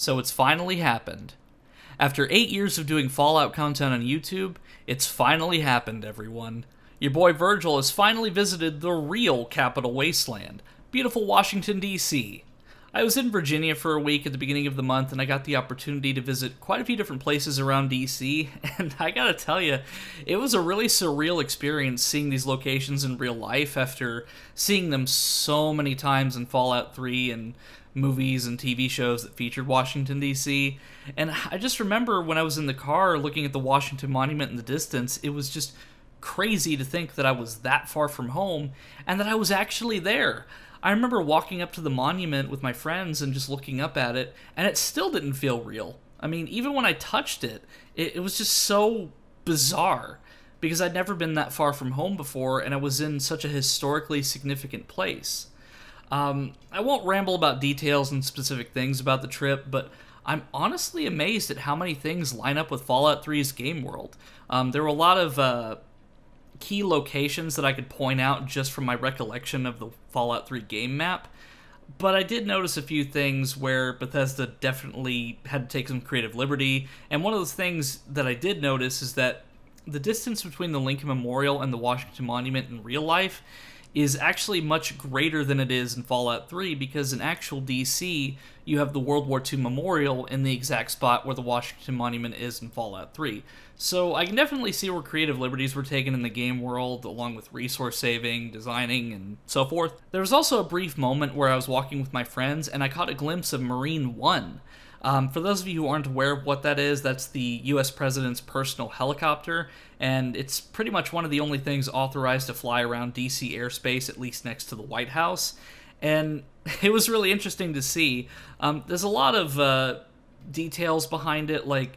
So it's finally happened. After 8 years of doing Fallout content on YouTube, it's finally happened, everyone. Your boy Virgil has finally visited the REAL Capital Wasteland, beautiful Washington D.C. I was in Virginia for a week at the beginning of the month, and I got the opportunity to visit quite a few different places around D.C., and I gotta tell you, it was a really surreal experience seeing these locations in real life after seeing them so many times in Fallout 3 and movies and TV shows that featured Washington, D.C. And I just remember when I was in the car looking at the Washington Monument in the distance, it was just crazy to think that I was that far from home and that I was actually there. I remember walking up to the monument with my friends and just looking up at it, and it still didn't feel real. I mean, even when I touched it, it was just so bizarre because I'd never been that far from home before, and I was in such a historically significant place. I won't ramble about details and specific things about the trip, but I'm honestly amazed at how many things line up with Fallout 3's game world. There were a lot of key locations that I could point out just from my recollection of the Fallout 3 game map, but I did notice a few things where Bethesda definitely had to take some creative liberty, and one of those things that I did notice is that the distance between the Lincoln Memorial and the Washington Monument in real life is actually much greater than it is in Fallout 3, because in actual DC, you have the World War II Memorial in the exact spot where the Washington Monument is in Fallout 3. So I can definitely see where creative liberties were taken in the game world, along with resource saving, designing, and so forth. There was also a brief moment where I was walking with my friends, and I caught a glimpse of Marine One. For those of you who aren't aware of what that is, that's the US President's personal helicopter, and it's pretty much one of the only things authorized to fly around DC airspace, at least next to the White House. And it was really interesting to see. There's a lot of details behind it, like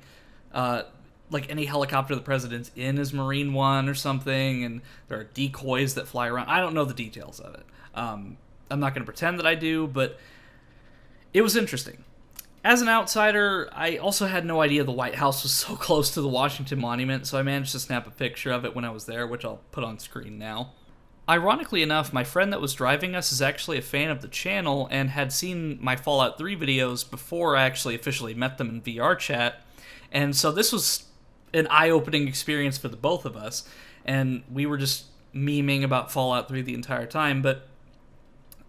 any helicopter the president's in is Marine One or something, and there are decoys that fly around. I don't know the details of it. I'm not going to pretend that I do, but it was interesting. As an outsider, I also had no idea the White House was so close to the Washington Monument, so I managed to snap a picture of it when I was there, which I'll put on screen now. Ironically enough, my friend that was driving us is actually a fan of the channel and had seen my Fallout 3 videos before I actually officially met them in VR chat, and so this was an eye-opening experience for the both of us, and we were just memeing about Fallout 3 the entire time, but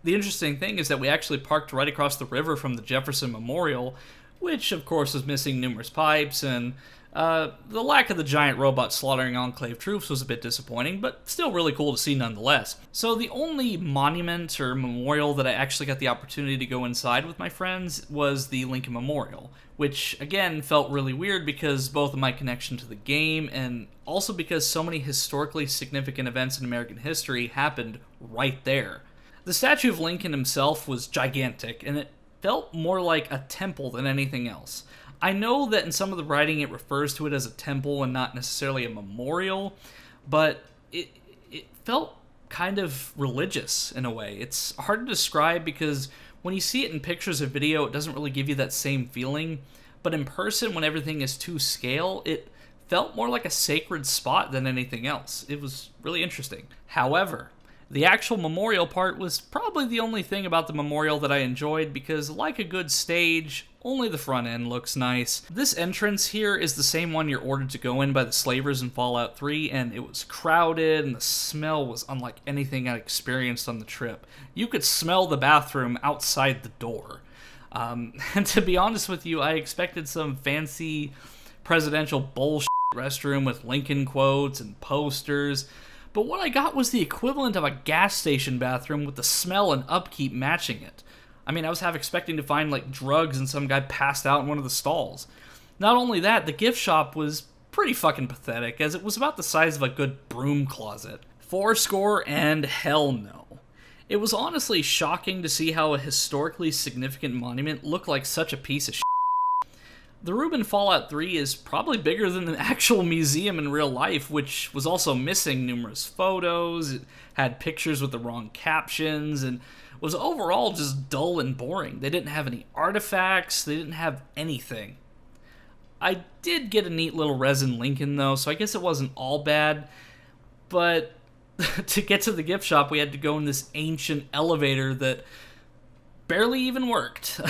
the interesting thing is that we actually parked right across the river from the Jefferson Memorial, which of course was missing numerous pipes, and the lack of the giant robot slaughtering Enclave troops was a bit disappointing, but still really cool to see nonetheless. So the only monument or memorial that I actually got the opportunity to go inside with my friends was the Lincoln Memorial, which again felt really weird because both of my connection to the game and also because so many historically significant events in American history happened right there. The statue of Lincoln himself was gigantic, and it felt more like a temple than anything else. I know that in some of the writing it refers to it as a temple and not necessarily a memorial, but it felt kind of religious in a way. It's hard to describe because when you see it in pictures or video, it doesn't really give you that same feeling, but in person, when everything is to scale, it felt more like a sacred spot than anything else. It was really interesting. However, the actual memorial part was probably the only thing about the memorial that I enjoyed because, like a good stage, only the front end looks nice. This entrance here is the same one you're ordered to go in by the slavers in Fallout 3, and it was crowded, and the smell was unlike anything I experienced on the trip. You could smell the bathroom outside the door. And to be honest with you, I expected some fancy presidential bullshit restroom with Lincoln quotes and posters, but what I got was the equivalent of a gas station bathroom with the smell and upkeep matching it. I mean, I was half expecting to find, like, drugs and some guy passed out in one of the stalls. Not only that, the gift shop was pretty fucking pathetic, as it was about the size of a good broom closet. Fourscore and hell no. It was honestly shocking to see how a historically significant monument looked like such a piece of shit. The room in Fallout 3 is probably bigger than the actual museum in real life, which was also missing numerous photos, it had pictures with the wrong captions, and was overall just dull and boring. They didn't have any artifacts, they didn't have anything. I did get a neat little resin Lincoln though, so I guess it wasn't all bad, but to get to the gift shop we had to go in this ancient elevator that barely even worked.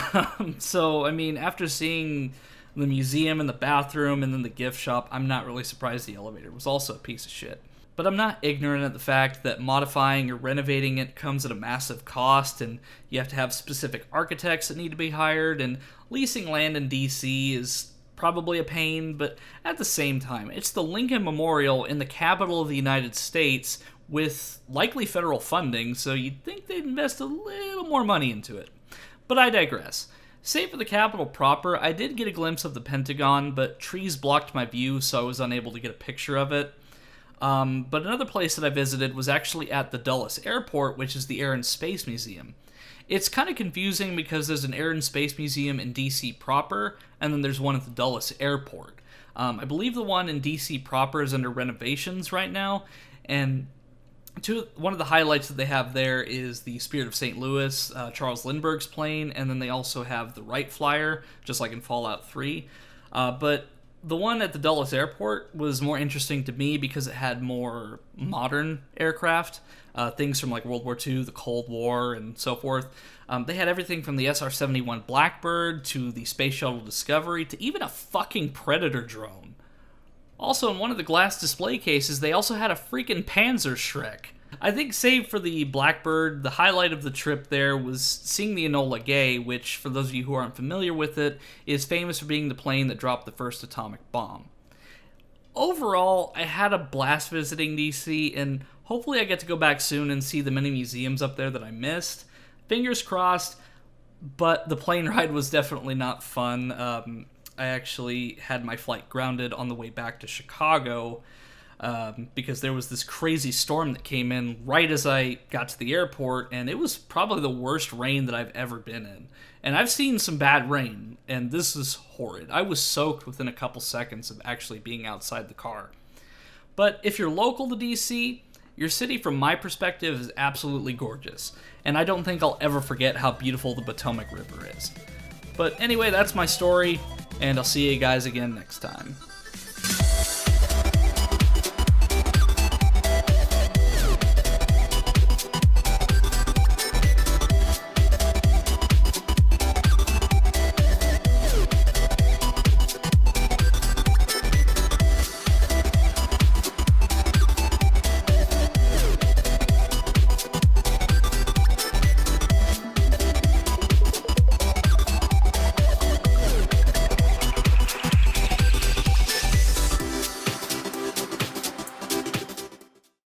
So, I mean, after seeing the museum and the bathroom and then the gift shop, I'm not really surprised the elevator was also a piece of shit. But I'm not ignorant of the fact that modifying or renovating it comes at a massive cost, and you have to have specific architects that need to be hired, and leasing land in D.C. is probably a pain, but at the same time, it's the Lincoln Memorial in the capital of the United States with likely federal funding, so you'd think they'd invest a little more money into it. But I digress. Save for the Capitol proper, I did get a glimpse of the Pentagon, but trees blocked my view, so I was unable to get a picture of it. But another place that I visited was actually at the Dulles Airport, which is the Air and Space Museum. It's kind of confusing because there's an Air and Space Museum in D.C. proper, and then there's one at the Dulles Airport. I believe the one in D.C. proper is under renovations right now, and one of the highlights that they have there is the Spirit of St. Louis, Charles Lindbergh's plane, and then they also have the Wright Flyer, just like in Fallout 3. But the one at the Dulles Airport was more interesting to me because it had more modern aircraft, things from like World War II, the Cold War, and so forth. They had everything from the SR-71 Blackbird to the Space Shuttle Discovery to even a fucking Predator drone. Also, in one of the glass display cases, they also had a freaking Panzer Shrek. I think save for the Blackbird, the highlight of the trip there was seeing the Enola Gay, which, for those of you who aren't familiar with it, is famous for being the plane that dropped the first atomic bomb. Overall, I had a blast visiting DC, and hopefully I get to go back soon and see the many museums up there that I missed. Fingers crossed, but the plane ride was definitely not fun. I actually had my flight grounded on the way back to Chicago, because there was this crazy storm that came in right as I got to the airport, and it was probably the worst rain that I've ever been in. And I've seen some bad rain, and this is horrid. I was soaked within a couple seconds of actually being outside the car. But if you're local to DC, your city, from my perspective, is absolutely gorgeous, and I don't think I'll ever forget how beautiful the Potomac River is. But anyway, that's my story, and I'll see you guys again next time.